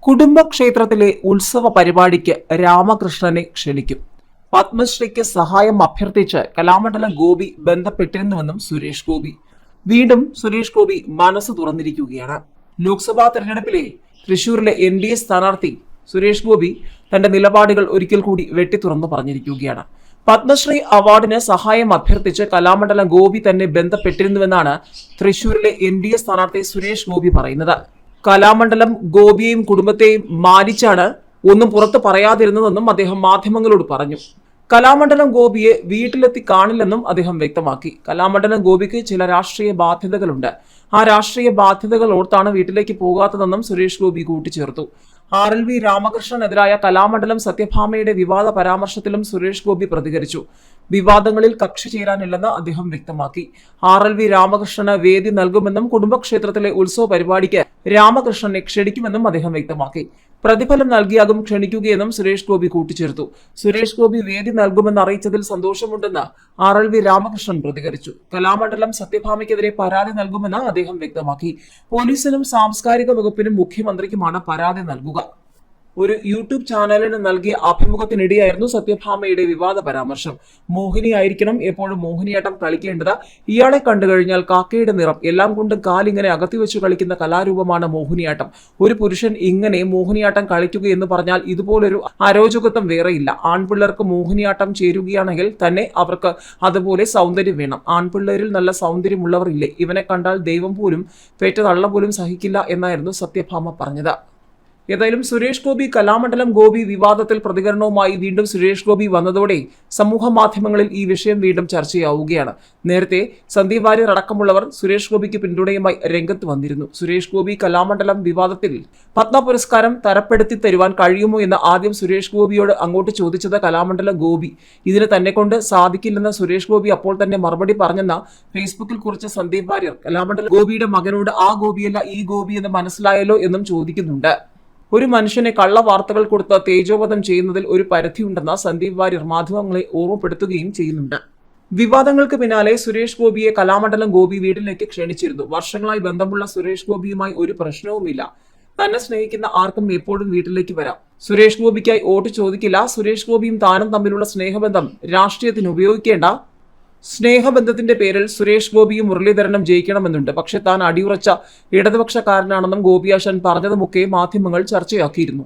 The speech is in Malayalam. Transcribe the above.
കുടുംബക്ഷേത്രത്തിലെ ഉത്സവ പരിപാടിക്ക് രാമകൃഷ്ണനെ ക്ഷണിക്കും. പത്മശ്രീക്ക് സഹായം അഭ്യർത്ഥിച്ച് കലാമണ്ഡലം ഗോപി ബന്ധപ്പെട്ടിരുന്നുവെന്നും സുരേഷ് ഗോപി. വീണ്ടും സുരേഷ് ഗോപി മനസ്സ് തുറന്നിരിക്കുകയാണ്. ലോക്സഭാ തെരഞ്ഞെടുപ്പിലെ തൃശൂരിലെ NDA സ്ഥാനാർത്ഥി സുരേഷ് ഗോപി തന്റെ നിലപാടുകൾ ഒരിക്കൽ കൂടി വെട്ടിത്തുറന്നു പറഞ്ഞിരിക്കുകയാണ്. പത്മശ്രീ അവാർഡിന് സഹായം അഭ്യർത്ഥിച്ച് കലാമണ്ഡലം ഗോപി തന്നെ ബന്ധപ്പെട്ടിരുന്നുവെന്നാണ് തൃശൂരിലെ NDA സ്ഥാനാർത്ഥി സുരേഷ് ഗോപി പറയുന്നത്. കലാമണ്ഡലം ഗോപിയെയും കുടുംബത്തെയും മാനിച്ചാണ് ഒന്നും പുറത്ത് പറയാതിരുന്നതെന്നും അദ്ദേഹം മാധ്യമങ്ങളോട് പറഞ്ഞു. കലാമണ്ഡലം ഗോപിയെ വീട്ടിലെത്തി കാണില്ലെന്നും അദ്ദേഹം വ്യക്തമാക്കി. കലാമണ്ഡലം ഗോപിക്ക് ചില രാഷ്ട്രീയ ബാധ്യതകളുണ്ട്. ആ രാഷ്ട്രീയ ബാധ്യതകൾ ഓർത്താണ് വീട്ടിലേക്ക് പോകാത്തതെന്നും സുരേഷ് ഗോപി കൂട്ടിച്ചേർത്തു. RLV രാമകൃഷ്ണനെതിരായ കലാമണ്ഡലം സത്യഭാമയുടെ വിവാദ പരാമർശത്തിലും സുരേഷ് ഗോപി പ്രതികരിച്ചു. വിവാദങ്ങളിൽ കക്ഷി ചേരാനില്ലെന്ന് അദ്ദേഹം വ്യക്തമാക്കി. RLV രാമകൃഷ്ണന് വേദി നൽകുമെന്നും കുടുംബക്ഷേത്രത്തിലെ ഉത്സവ പരിപാടിക്ക് രാമകൃഷ്ണനെ ക്ഷണിക്കുമെന്നും അദ്ദേഹം വ്യക്തമാക്കി. പ്രതിഫലം നൽകിയാകും ക്ഷണിക്കുകയെന്നും സുരേഷ് ഗോപി കൂട്ടിച്ചേർത്തു. സുരേഷ് ഗോപി വേദി നൽകുമെന്ന് അറിയിച്ചതിൽ സന്തോഷമുണ്ടെന്ന് RLV രാമകൃഷ്ണൻ പ്രതികരിച്ചു. കലാമണ്ഡലം സത്യഭാമയ്ക്കെതിരെ പരാതി നൽകുമെന്ന് അദ്ദേഹം വ്യക്തമാക്കി. പോലീസിനും സാംസ്കാരിക വകുപ്പിനും മുഖ്യമന്ത്രിക്കുമാണ് പരാതി നൽകുക. ഒരു യൂട്യൂബ് ചാനലിന് നൽകിയ അഭിമുഖത്തിനിടെയായിരുന്നു സത്യഭാമയുടെ വിവാദ പരാമർശം. മോഹിനിയായിരിക്കണം എപ്പോഴും മോഹിനിയാട്ടം കളിക്കേണ്ടത്. ഇയാളെ കണ്ടു കഴിഞ്ഞാൽ കാക്കയുടെ നിറം, എല്ലാം കൊണ്ടും കാലിങ്ങനെ അകത്തിവെച്ച് കളിക്കുന്ന കലാരൂപമാണ് മോഹിനിയാട്ടം. ഒരു പുരുഷൻ ഇങ്ങനെ മോഹിനിയാട്ടം കളിക്കുക എന്ന് പറഞ്ഞാൽ ഇതുപോലൊരു അരോചകത്വം വേറെയില്ല. ആൺപിള്ളേർക്ക് മോഹിനിയാട്ടം ചേരുകയാണെങ്കിൽ തന്നെ അവർക്ക് അതുപോലെ സൗന്ദര്യം വേണം. ആൺപിള്ളേരിൽ നല്ല സൗന്ദര്യമുള്ളവർ ഇല്ലേ? ഇവനെ കണ്ടാൽ ദൈവം പോലും പെറ്റ തള്ള പോലും സഹിക്കില്ല എന്നായിരുന്നു സത്യഭാമ പറഞ്ഞത്. ഏതായാലും സുരേഷ് ഗോപി കലാമണ്ഡലം ഗോപി വിവാദത്തിൽ പ്രതികരണവുമായി വീണ്ടും സുരേഷ് ഗോപി വന്നതോടെ സമൂഹ മാധ്യമങ്ങളിൽ ഈ വിഷയം വീണ്ടും ചർച്ചയാവുകയാണ്. നേരത്തെ സന്ദീപ് വാര്യർ അടക്കമുള്ളവർ സുരേഷ് ഗോപിക്ക് പിന്തുണയുമായി രംഗത്ത് വന്നിരുന്നു. സുരേഷ് ഗോപി കലാമണ്ഡലം വിവാദത്തിൽ പത്മ പുരസ്കാരം തരപ്പെടുത്തി തരുവാൻ കഴിയുമോ എന്ന് ആദ്യം സുരേഷ് ഗോപിയോട് അങ്ങോട്ട് ചോദിച്ചത് കലാമണ്ഡലം ഗോപി. ഇതിന് തന്നെ കൊണ്ട് സാധിക്കില്ലെന്ന് സുരേഷ് ഗോപി അപ്പോൾ തന്നെ മറുപടി പറഞ്ഞെന്ന് ഫേസ്ബുക്കിൽ കുറിച്ച സന്ദീപ് വാര്യർ കലാമണ്ഡലം ഗോപിയുടെ മകനോട് ആ ഗോപിയല്ല ഈ ഗോപി എന്ന് മനസ്സിലായല്ലോ എന്നും ചോദിക്കുന്നുണ്ട്. ഒരു മനുഷ്യനെ കള്ള വാർത്തകൾ കൊടുത്ത് തേജോവധം ചെയ്യുന്നതിൽ ഒരു പരിധിയുണ്ടെന്ന് സന്ദീപ് വാര്യർ മാധ്യമങ്ങളെ ഓർമ്മപ്പെടുത്തുകയും ചെയ്യുന്നുണ്ട്. വിവാദങ്ങൾക്ക് പിന്നാലെ സുരേഷ് ഗോപിയെ കലാമണ്ഡലം ഗോപി വീട്ടിലേക്ക് ക്ഷണിച്ചിരുന്നു. വർഷങ്ങളായി ബന്ധമുള്ള സുരേഷ് ഗോപിയുമായി ഒരു പ്രശ്നവുമില്ല. തന്നെ സ്നേഹിക്കുന്ന ആർക്കും എപ്പോഴും വീട്ടിലേക്ക് വരാം. സുരേഷ് ഗോപിക്കായി വോട്ട് ചോദിക്കില്ല. സുരേഷ് ഗോപിയും താനും തമ്മിലുള്ള സ്നേഹബന്ധം രാഷ്ട്രീയത്തിന് ഉപയോഗിക്കേണ്ട. സ്നേഹബന്ധത്തിന്റെ പേരിൽ സുരേഷ് ഗോപിയും മുരളീധരനും ജയിക്കണമെന്നുണ്ട്. പക്ഷെ താൻ അടിയുറച്ച ഇടതുപക്ഷക്കാരനാണെന്നും ഗോപിയാശാൻ പറഞ്ഞതുമൊക്കെ മാധ്യമങ്ങൾ ചർച്ചയാക്കിയിരുന്നു.